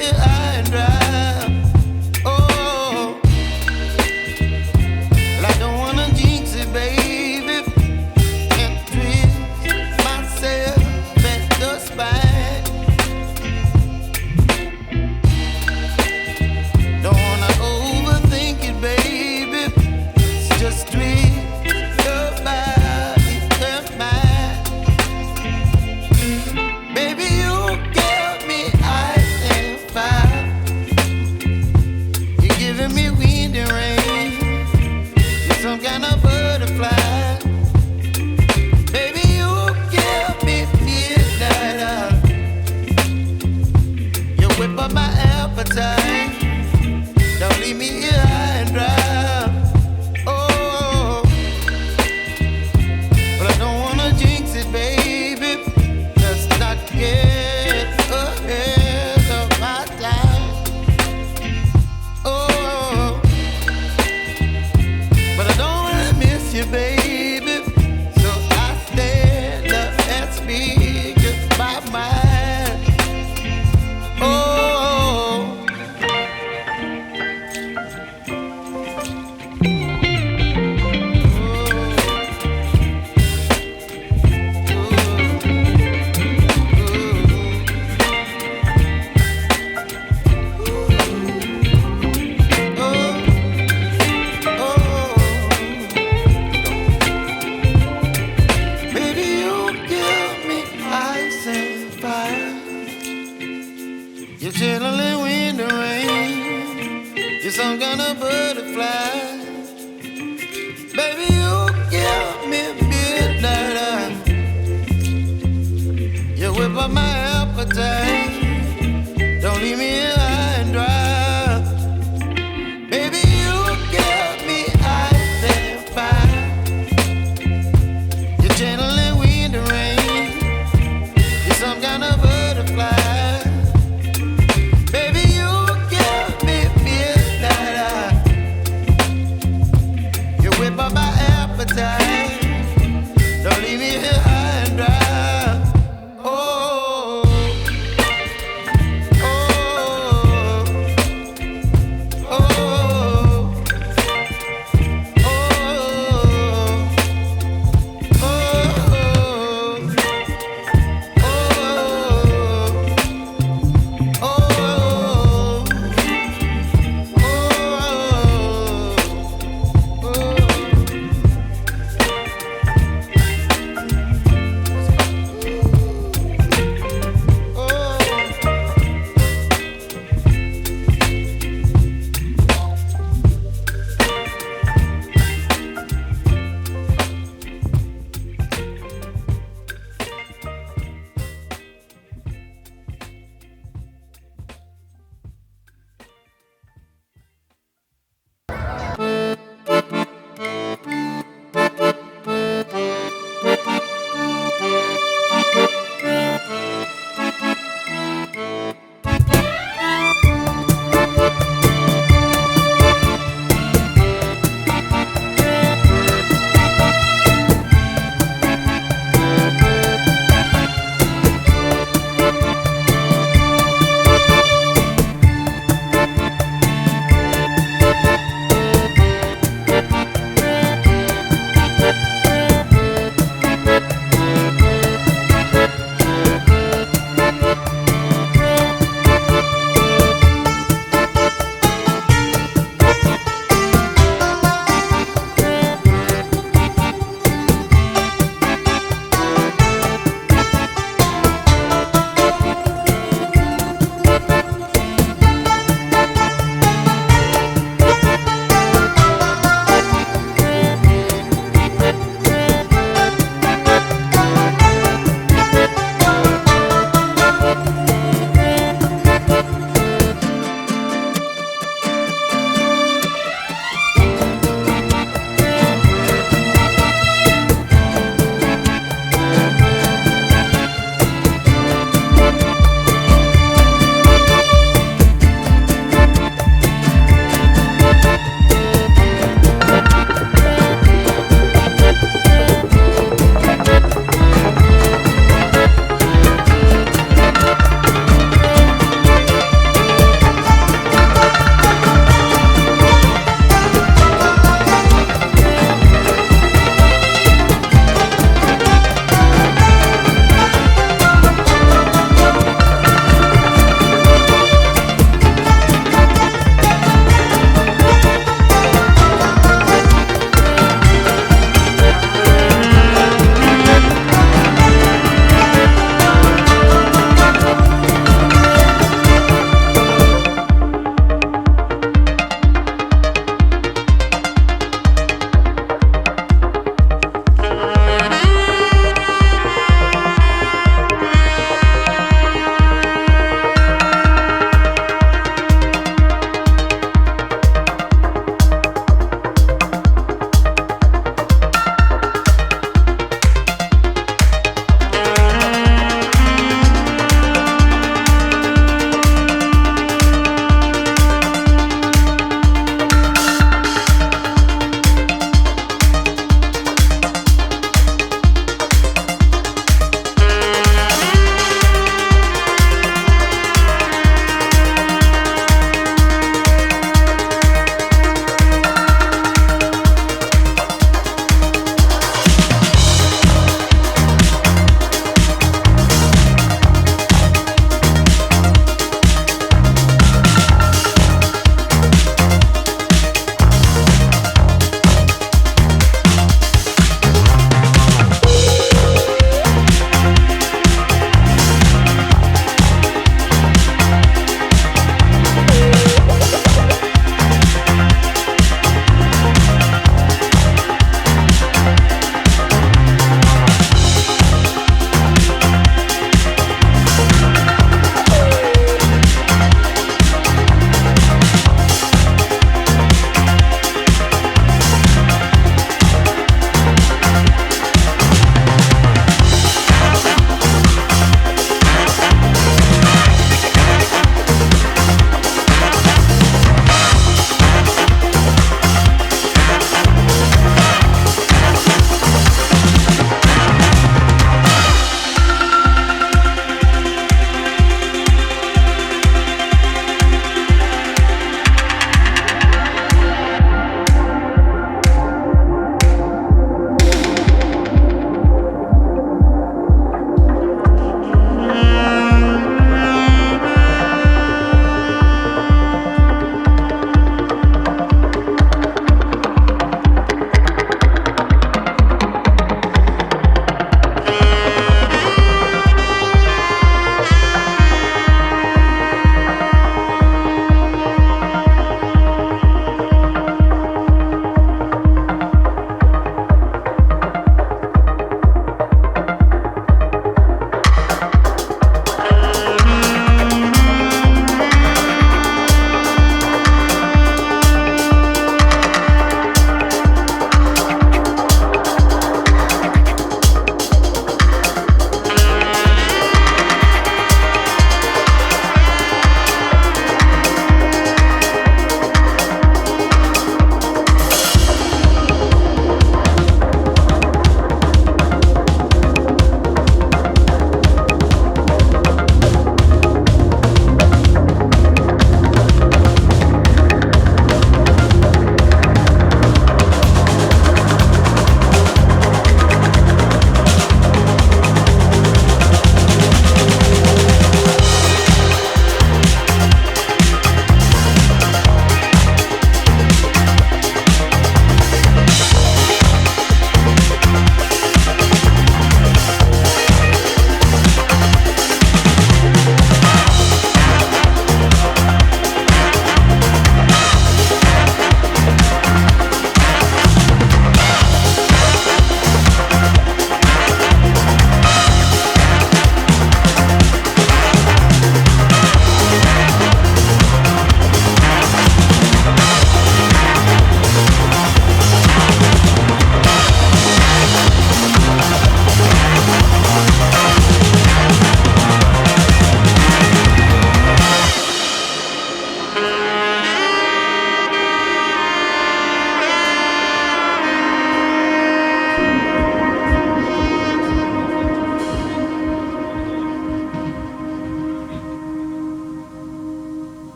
here high and dry. Oh, well, I don't wanna jinx it, baby, and twist myself at the spine. Don't wanna overthink it, baby. It's just twist your body and mine. Baby, you give me ice and fire. You're giving me wind and rain. You're some kind of butterfly. Baby, you give me midnight. You whip up my appetite. Don't leave me here high and dry. Oh, but I don't wanna jinx it, baby. Let's not get ahead of my time. Oh, but I don't wanna miss you, baby. So I stand up and speak my mind. Oh. Baby, you give me ice and fire. You're chilling wind and rain. You're some kind of butterfly. Baby, you give me midnight. You whip up my appetite.